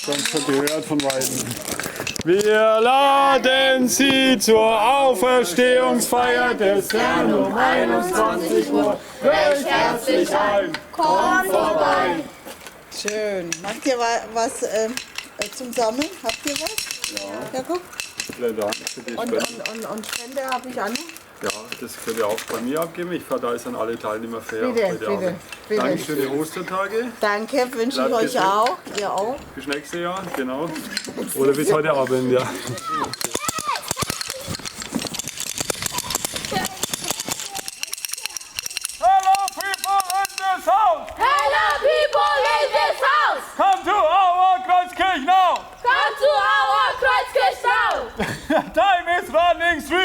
Schon gehört von Weitem. Wir laden Sie zur Auferstehungsfeier des Herrn um 21 Uhr recht herzlich ein. Kommt vorbei. Schön. Macht ihr was zum Sammeln? Habt ihr was? Ja. Ja, guck. Vielen Dank für die Spende. Und Spende habe ich auch noch. Ja, das könnt ihr auch bei mir abgeben. Ich verteile es an alle Teilnehmer fair. Bitte, heute Abend. bitte. Danke, schöne Ostertage. Danke, wünsche ich Bleibt euch gesund. auch. Ihr auch. Bis nächstes Jahr, genau. Oder bis heute Abend, ja. Hello people in this house! Hello, people in this house! Come to our Kreuzkirch now! Come to our Kreuzkirche now! Time is running sweet!